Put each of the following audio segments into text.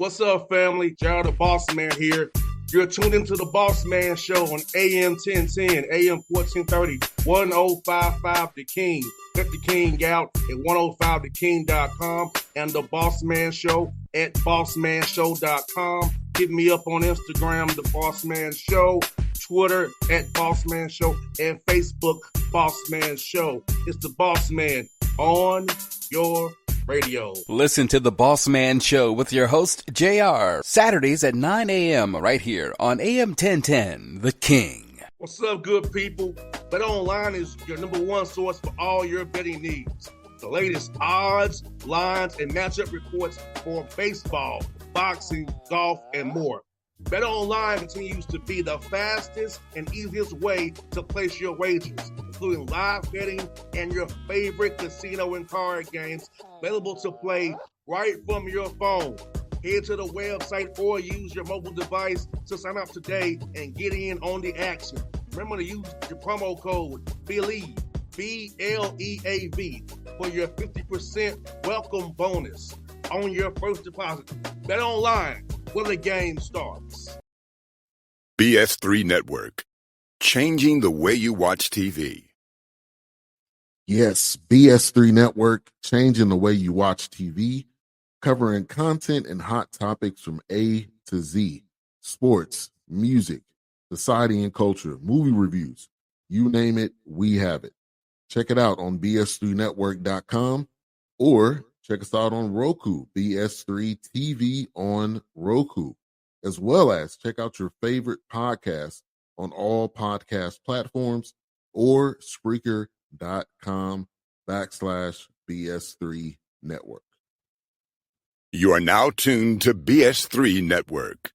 What's up, family? Gerald the Bossman here. You're tuned into the Bossman Show on AM 1010, AM 1430, 1055 The King. Let the King out at 105theking.com and the Bossman Show at bossmanshow.com. Hit me up on Instagram, the Bossman Show, Twitter at Bossman Show, and Facebook, Bossman Show. It's the Bossman on your radio. Listen to the Bossman Show with your host, JR, Saturdays at 9 a.m. right here on AM 1010, The King. What's up, good people? BetOnline is your number one source for all your betting needs. The latest odds, lines, and matchup reports for baseball, boxing, golf, and more. BetOnline continues to be the fastest and easiest way to place your wagers, including live betting and your favorite casino and card games available to play right from your phone. Head to the website or use your mobile device to sign up today and get in on the action. Remember to use your promo code BELIEVE, BLEAV, for your 50% welcome bonus on your first deposit. BetOnline, where the game starts. BS3 Network, changing the way you watch TV. Yes, BS3 Network, changing the way you watch TV, covering content and hot topics from A to Z, sports, music, society and culture, movie reviews, you name it, we have it. Check it out on bs3network.com or check us out on Roku, BS3 TV on Roku, as well as check out your favorite podcast on all podcast platforms or Spreaker.com/BS3 Network. You are now tuned to BS3 Network.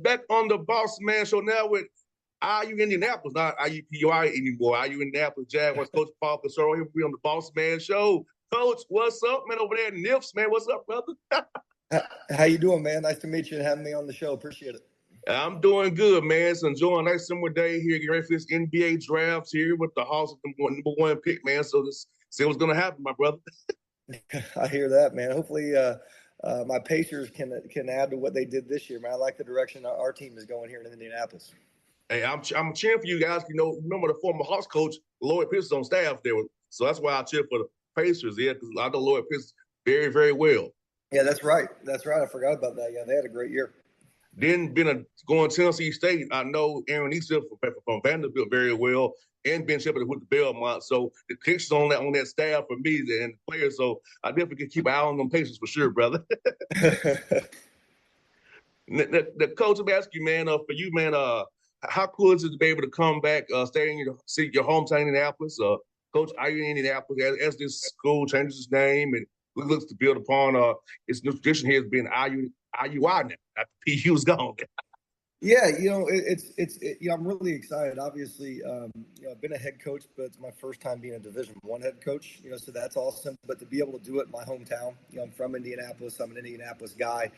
Back on the Bossman Show now with IU Indianapolis, not IUPUI anymore. IU Indianapolis Jaguars coach Paul Corsaro here on the Bossman Show. Coach, what's up, man, over there in Nips, man? What's up, brother? How you doing, man? Nice to meet you and having me on the show. Appreciate it. I'm doing good, man. So enjoying a nice summer day here, getting ready for this NBA draft here with the Hawks with the number one pick, man. So let's see what's going to happen, my brother. I hear that, man. Hopefully my Pacers can add to what they did this year, man. I like the direction our team is going here in Indianapolis. Hey, I'm cheering for you guys. You know, remember the former Hawks coach, Lloyd Pierce, on staff there. So that's why I cheer for the Pacers, yeah, because I know Lloyd Pierce very, very well. Yeah, that's right. That's right. I forgot about that. Yeah, they had a great year. Then going to Tennessee State, I know Aaron Easton from Vanderbilt very well, and Ben Shepard with the Belmont. So the pictures on that staff for me and the players. So I definitely can keep an eye on them Pacers for sure, brother. the coach, I'm asking you, man, for you, man, how cool is it to be able to come back, stay in your hometown Indianapolis? Coach, are you in Indianapolis as this school changes its name and looks to build upon its new tradition here as being IUI now after PU's gone? Yeah, I'm really excited. Obviously, I've been a head coach, but it's my first time being a Division I head coach. So that's awesome. But to be able to do it in my hometown, I'm from Indianapolis. I'm an Indianapolis guy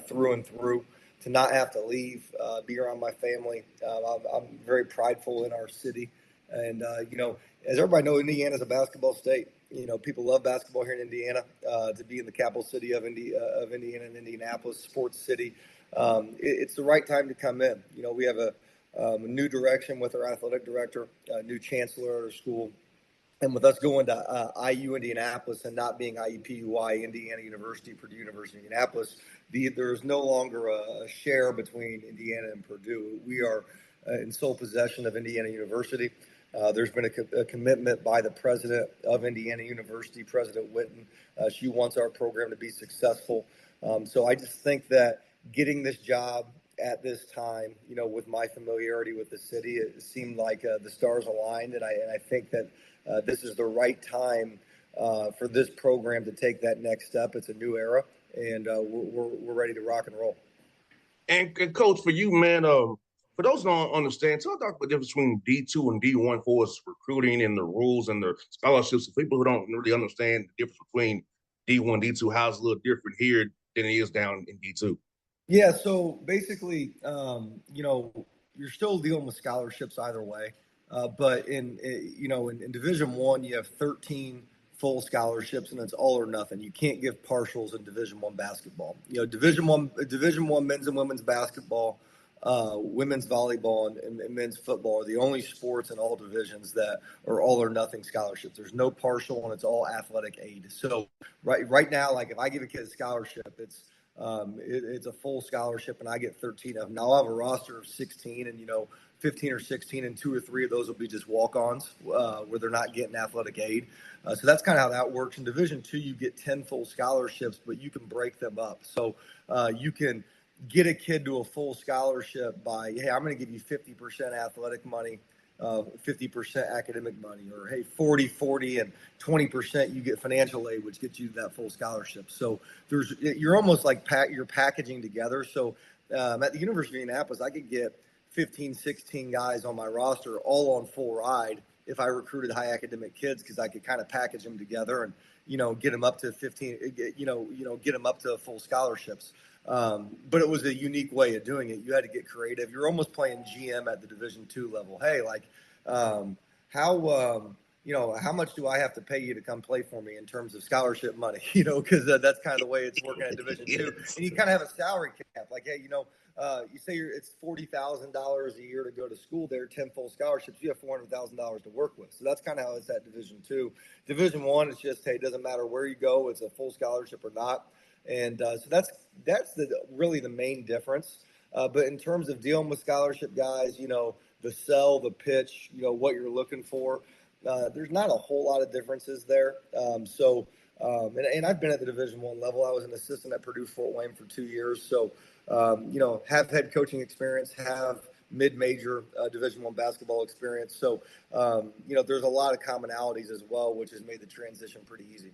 through and through. To not have to leave, be around my family, I'm very prideful in our city. And as everybody knows, Indiana's a basketball state. People love basketball here in Indiana. To be in the capital city of Indiana and Indianapolis, sports city. It's the right time to come in. We have a new direction with our athletic director, a new chancellor at our school. And with us going to IU Indianapolis and not being IUPUI, Indiana University, Purdue University, Indianapolis, there's no longer a share between Indiana and Purdue. We are in sole possession of Indiana University. There's been a commitment by the president of Indiana University, President Witten. She wants our program to be successful. So I just think that getting this job at this time, with my familiarity with the city, it seemed like the stars aligned, and I think that this is the right time for this program to take that next step. It's a new era, and we're ready to rock and roll. And Coach, for you, man, for those who don't understand, talk about the difference between D2 and D1 for us recruiting and the rules and the scholarships. For people who don't really understand the difference between D1, D2, how it's a little different here than it is down in D2. Yeah, so basically, you're still dealing with scholarships either way. But in Division I, you have 13 full scholarships, and it's all or nothing. You can't give partials in Division I basketball. Division I men's and women's basketball, women's volleyball, and men's football are the only sports in all divisions that are all or nothing scholarships. There's no partial, and it's all athletic aid. So right now, like if I give a kid a scholarship, it's a full scholarship, and I get 13 of them. Now I'll have a roster of 16, and 15 or 16, and 2 or 3 of those will be just walk-ons where they're not getting athletic aid. So that's kind of how that works. In Division II, you get 10 full scholarships, but you can break them up. So you can get a kid to a full scholarship by, hey, I'm going to give you 50% athletic money, 50% academic money, or hey, 40, and 20% you get financial aid, which gets you that full scholarship. So you're almost like you're packaging together. So at the University of Indianapolis, I could get 15, 16 guys on my roster all on full ride if I recruited high academic kids, because I could kind of package them together and, get them up to 15, get them up to full scholarships. But it was a unique way of doing it. You had to get creative. You're almost playing GM at the Division II level. Hey, like, how much do I have to pay you to come play for me in terms of scholarship money? Because that's kind of the way it's working at Division II. And you kind of have a salary cap. Like, hey, you say it's $40,000 a year to go to school there, 10 full scholarships, you have $400,000 to work with. So that's kind of how it's at Division II. Division I, it's just, hey, it doesn't matter where you go, it's a full scholarship or not. And so that's really the main difference. But in terms of dealing with scholarship guys, the sell, the pitch, what you're looking for, there's not a whole lot of differences there. And I've been at the Division I level. I was an assistant at Purdue Fort Wayne for 2 years. So, have head coaching experience, have mid-major Division I basketball experience. So, there's a lot of commonalities as well, which has made the transition pretty easy.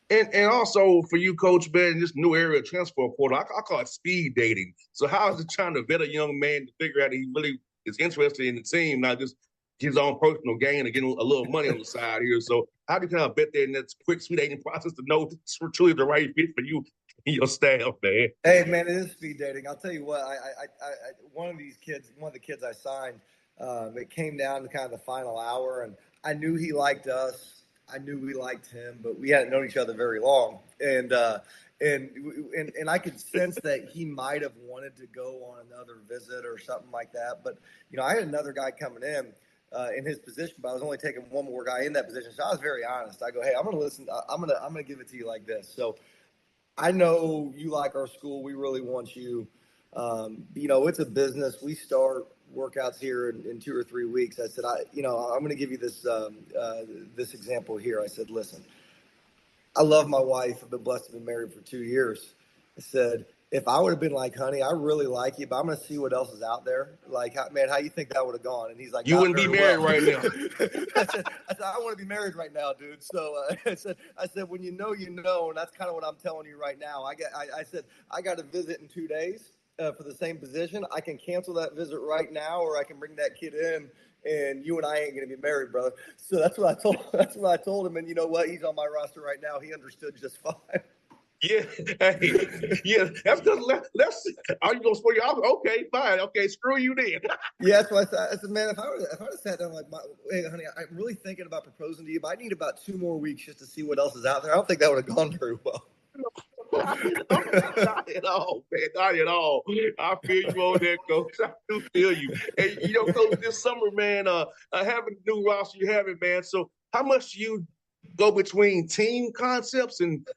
And also for you, Coach Ben, this new area of transfer portal, I call it speed dating. So how is it trying to vet a young man to figure out that he really is interested in the team, not just his own personal gain and getting a little money on the side here? So how do you kind of vet that in that quick speed dating process to know it's truly the right fit for you and your staff, man? Hey, man, it is speed dating. I'll tell you what, one of the kids I signed, it came down to kind of the final hour, and I knew he liked us. I knew we liked him, but we hadn't known each other very long. And I could sense that he might have wanted to go on another visit or something like that. But, I had another guy coming in his position, but I was only taking one more guy in that position. So I was very honest. I go, hey, I'm going to listen. I'm going to give it to you like this. So I know you like our school. We really want you. It's a business. We start workouts here in 2 or 3 weeks. I said, I'm going to give you this example here. I said, listen, I love my wife. I've been blessed to be married for 2 years. I said, if I would have been like, honey, I really like you, but I'm going to see what else is out there. Like, man, how you think that would have gone? And he's like, you wouldn't be married right now. I said, I want to be married right now, dude. So I said, when you know, and that's kind of what I'm telling you right now. I said, I got a visit in 2 days. For the same position, I can cancel that visit right now, or I can bring that kid in, and you and I ain't going to be married, brother. So that's what I told him. And you know what? He's on my roster right now. He understood just fine. Yeah, hey, yeah, that's because are you gonna swear you out? Okay, fine, okay, screw you then. Yeah, that's what I said, man. If I would have sat down like, hey, honey, I'm really thinking about proposing to you, but I need about 2 more weeks just to see what else is out there. I don't think that would have gone very well. Not at all, man. Not at all. I feel you on that, Coach. I do feel you. And Coach, this summer, man, having a new roster, you have it, man. So, how much do you go between team concepts and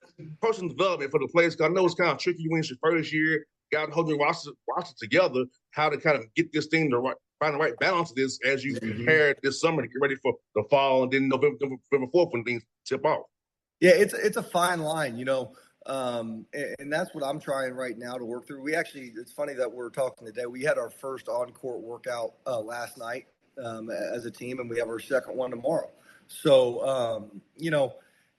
personal development for the players? Because I know it's kind of tricky when it's your first year, got to hold your roster together. How to kind of get this thing to find the right balance of this as you prepare this summer to get ready for the fall, and then November 4th when things tip off. Yeah, it's a fine line, And that's what I'm trying right now to work through. It's funny that we're talking today. We had our first on-court workout last night as a team, and we have our second one tomorrow. So,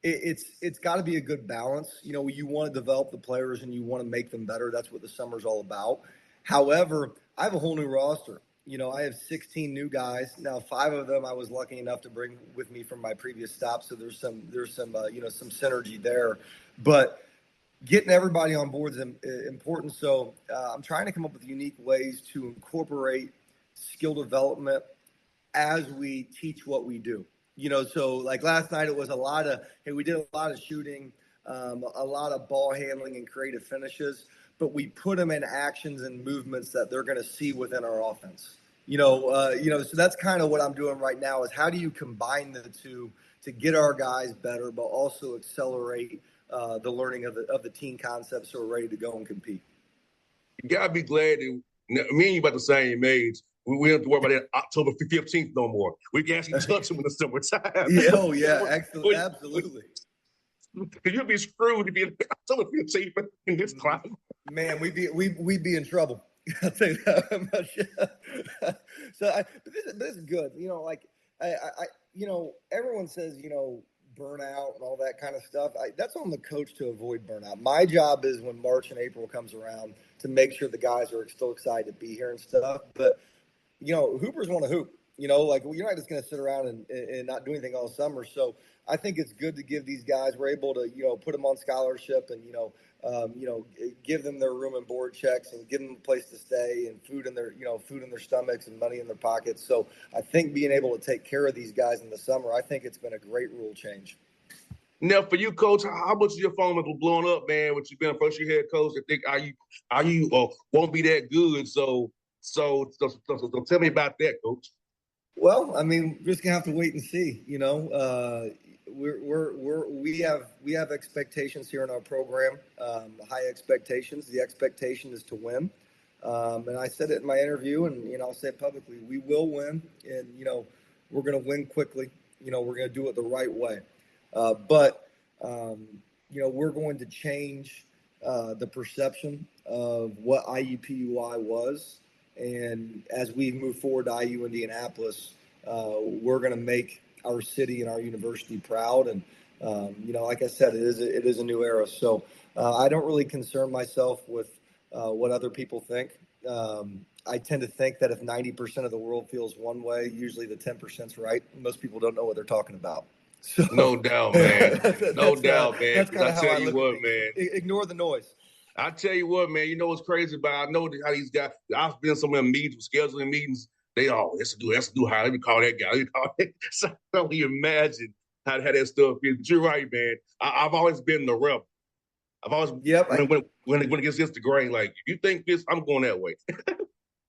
it's got to be a good balance. You want to develop the players and you want to make them better. That's what the summer's all about. However, I have a whole new roster. I have 16 new guys now. 5 of them I was lucky enough to bring with me from my previous stop. So there's some some synergy there, but getting everybody on board is important. So I'm trying to come up with unique ways to incorporate skill development as we teach what we do. So like last night, it was we did a lot of shooting, a lot of ball handling and creative finishes, but we put them in actions and movements that they're going to see within our offense. So that's kind of what I'm doing right now is how do you combine the two to get our guys better, but also accelerate the learning of the team concepts so we're ready to go and compete. You gotta be glad that me and you about the same age. We don't have to worry about that October 15th no more. We can actually touch them in the summertime. Absolutely. You'll be screwed to be October 15th in this climate. Man, we'd be in trouble. I'll tell you that much. But this is good. Everyone says burnout and all that kind of stuff. That's on the coach to avoid burnout. My job is when March and April comes around to make sure the guys are still excited to be here and stuff. But hoopers want to hoop. You're not just going to sit around and not do anything all summer. So I think it's good to give these guys. We're able to put them on scholarship and give them their room and board checks and give them a place to stay and food in their stomachs and money in their pockets. So I think being able to take care of these guys in the summer, I think it's been a great rule change. Now, for you, Coach, how much of your phone was blowing up, man? With you being a first-year head coach, I think are you won't be that good? So tell me about that, Coach. Well, I mean, we're just gonna have to wait and see. We have expectations here in our program, high expectations. The expectation is to win, and I said it in my interview, and I'll say it publicly. We will win, and we're going to win quickly. We're going to do it the right way, but we're going to change the perception of what IUPUI was, and as we move forward to IU Indianapolis, we're going to make our city and our university proud. And, like I said, it is a new era. So I don't really concern myself with what other people think. I tend to think that if 90% of the world feels one way, usually the 10%'s right. Most people don't know what they're talking about. So, no doubt, man. No doubt, man. That's kind of how I look at things. Man. Ignore the noise. I tell you what, man. What's crazy about? I know how these guys. I've been in some of them meetings, scheduling meetings. They let's do how. Let me call that guy. Let me call that. So I can only imagine how that stuff is. But you're right, man. I've always been the rebel. I've always when it gets against the grain. Like if you think this, I'm going that way.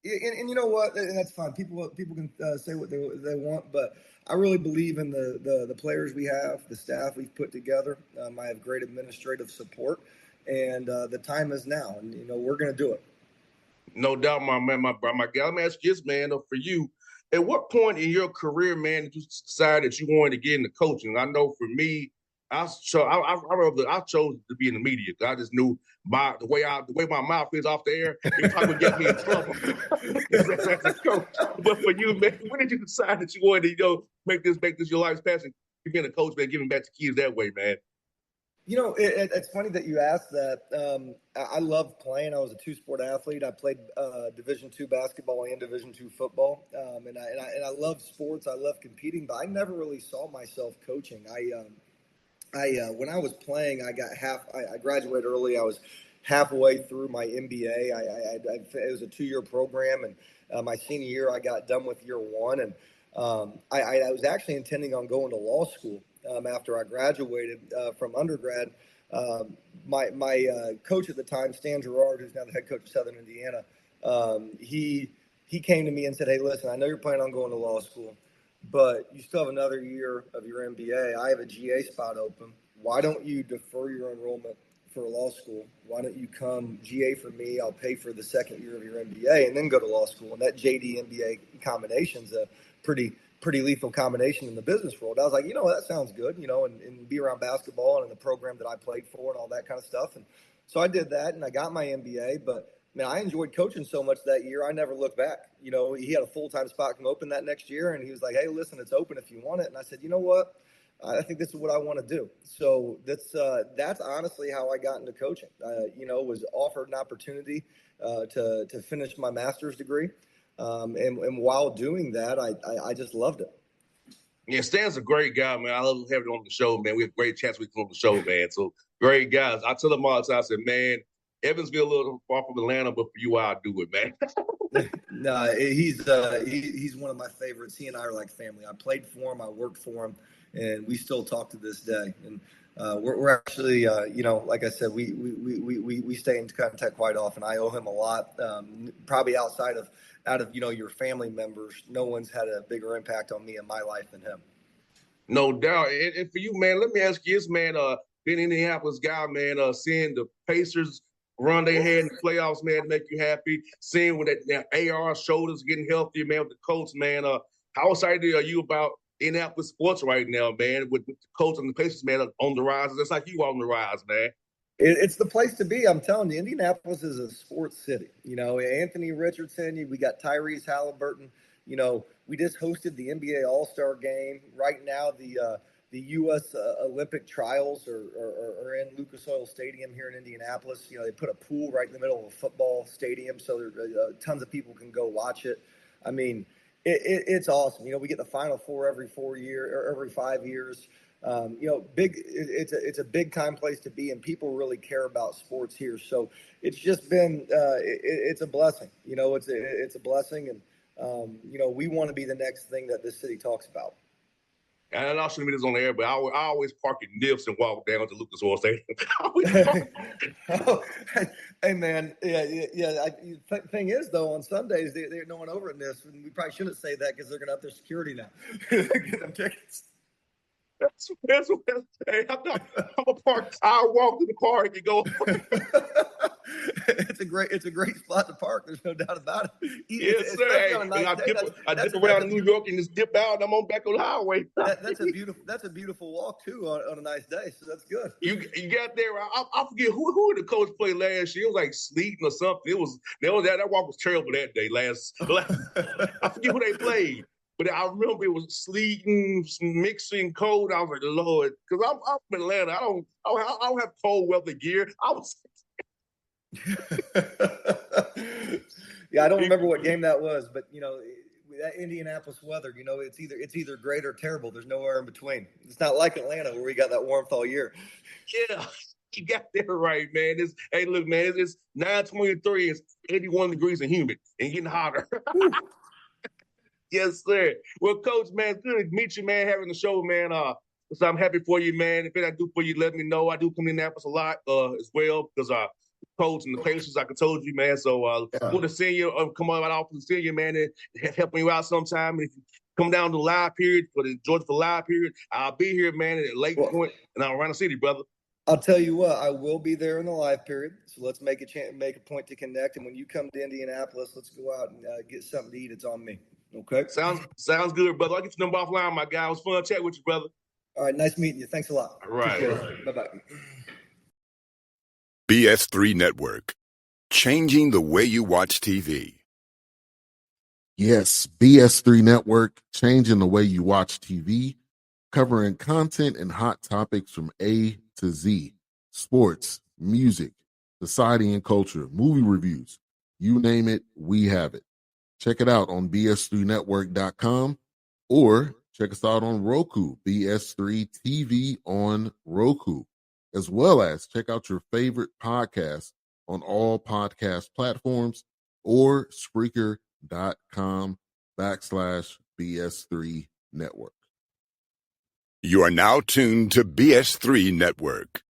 And you know what? And that's fine. People can say what they want, but I really believe in the players we have, the staff we've put together. I have great administrative support, and the time is now, and we're going to do it. No doubt, my man, my guy. Let me ask you this, man. For you, at what point in your career, man, did you decide that you wanted to get into coaching? I know for me, I chose to be in the media. I just knew the way my mouth is off the air, it probably would get me in trouble as a coach. But for you, man, when did you decide that you wanted to make this your life's passion? You being a coach, man, giving back to kids that way, man. It's funny that you asked that. I loved playing. I was a 2-sport athlete. I played Division II basketball and Division II football, and I love sports. I love competing, but I never really saw myself coaching. When I was playing, I graduated early. I was halfway through my MBA. It was a 2-year program, and my senior year, I got done with year 1, and I was actually intending on going to law school. After I graduated from undergrad, my coach at the time, Stan Gerard, who's now the head coach of Southern Indiana, he came to me and said, "Hey, listen, I know you're planning on going to law school, but you still have another year of your MBA. I have a GA spot open. Why don't you defer your enrollment for law school? Why don't you come GA for me? I'll pay for the second year of your MBA and then go to law school." And that JD MBA combination is a pretty pretty lethal combination in the business world. I was like, that sounds good, and be around basketball and in the program that I played for and all that kind of stuff. And so I did that, and I got my MBA. But man, I enjoyed coaching so much that year, I never looked back. He had a full-time spot come open that next year, and he was like, hey, listen, it's open if you want it. And I said, you know what? I think this is what I want to do. So that's honestly how I got into coaching. Was offered an opportunity to finish my master's degree. And while doing that, I just loved it. Yeah, Stan's a great guy, man. I love having him on the show, man. We have great chats with him on the show, man. So great guys. I tell him all the time, I said, man, Evansville a little far from Atlanta, but for you, I'll do it, man. No, he's one of my favorites. He and I are like family. I played for him, I worked for him, and we still talk to this day. And we're actually, like I said, we stay in contact quite often. I owe him a lot. Probably out of your family members, no one's had a bigger impact on me in my life than him. No doubt. And for you, man, let me ask you this, man. Being an Indianapolis guy, man, seeing the Pacers run they had in the playoffs, man, to make you happy. Seeing when that AR shoulders getting healthier, man, with the Colts, man. How excited are you about Indianapolis sports right now, man, with the Colts and the Pacers, man, on the rise? It's like you on the rise, man. It's the place to be. I'm telling you, Indianapolis is a sports city. Anthony Richardson, we got Tyrese Halliburton. We just hosted the NBA All-Star game. Right now, the U.S. Olympic trials are in Lucas Oil Stadium here in Indianapolis. They put a pool right in the middle of a football stadium, so there tons of people can go watch it. I mean, it's awesome. We get the Final Four every 4 years or every 5 years. It's a big time place to be, and people really care about sports here. So it's just been it's a blessing. It's a blessing, and we want to be the next thing that this city talks about. And I'll show me this on the air, but I always park at Nips and walk down to Lucas Oil Stadium. Hey, man. Yeah. Thing is, though, on Sundays, they're no one over at Nips, and we probably shouldn't say that because they're going to up their security now. Get them tickets. That's what I'm saying. I'm a park. I'll walk to the park and go. It's a great spot to park. There's no doubt about it. Yes, sir. Hey, I dip around New York and just dip out, and I'm on back on the highway. That's a beautiful walk too on a nice day. So that's good. You got there. I forget who the coach played last year. It was like sleeting or something. That walk was terrible that day. I forget who they played. But I remember it was sleeting, mixing, cold. I was like, Lord, because I'm from Atlanta. I don't have cold weather gear. Yeah, I don't remember what game that was, but that Indianapolis weather, it's either great or terrible. There's nowhere in between. It's not like Atlanta where we got that warmth all year. Yeah, you got that right, man. Hey, look, man, it's 9:23. It's 81 degrees and humid and getting hotter. Yes, sir. Well, Coach, man, good to meet you, man, having the show, man. So I'm happy for you, man. If I do for you, let me know. I do come to Indianapolis a lot as well because Coach and the Pacers, like I told you, man. So I want to see you, come on out often to see you, man, and helping you out sometime. And if you come down to the live period, for the Georgia for live period, I'll be here, man, at Lake Point and I'll run the city, brother. I'll tell you what, I will be there in the live period. So let's make a point to connect. And when you come to Indianapolis, let's go out and get something to eat. It's on me. Okay. Sounds good, brother. I'll get your number offline, my guy. It was fun chatting with you, brother. All right. Nice meeting you. Thanks a lot. All right. Bye-bye. BS3 Network. Changing the way you watch TV. Yes, BS3 Network, changing the way you watch TV, covering content and hot topics from A to Z. Sports, music, society and culture, movie reviews. You name it, we have it. Check it out on bs3network.com or check us out on Roku, BS3 TV on Roku, as well as check out your favorite podcast on all podcast platforms or Spreaker.com/BS3 Network. You are now tuned to BS3 Network.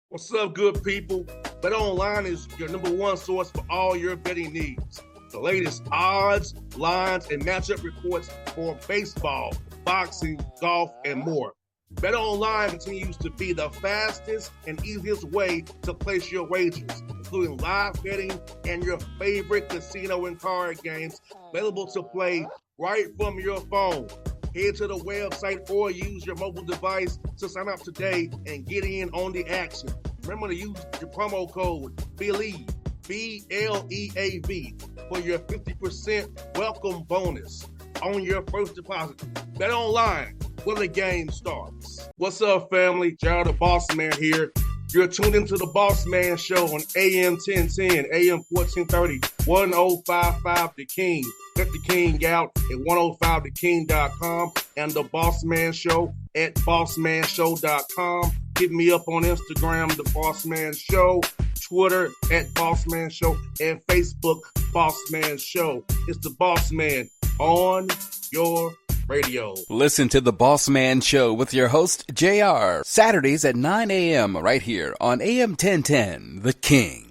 What's up, good people? Bet Online is your number one source for all your betting needs. The latest odds, lines, and matchup reports for baseball, boxing, golf, and more. Bet Online continues to be the fastest and easiest way to place your wagers, including live betting and your favorite casino and card games available to play right from your phone. Head to the website or use your mobile device to sign up today and get in on the action. Remember to use your promo code BELIEVE, BLEAV, for your 50% welcome bonus on your first deposit. Bet online when the game starts. What's up, family? Gerald the Bossman here. You're tuned into the Bossman Show on AM 1010, AM 1430, 1055 The King. Check The King out at 105theking.com and the Bossman Show at bossmanshow.com. Hit me up on Instagram, The Bossman Show, Twitter at Bossman Show, and Facebook, Bossman Show. It's the Bossman on your radio. Listen to the Bossman Show with your host, JR, Saturdays at 9 a.m. right here on AM 1010, The King.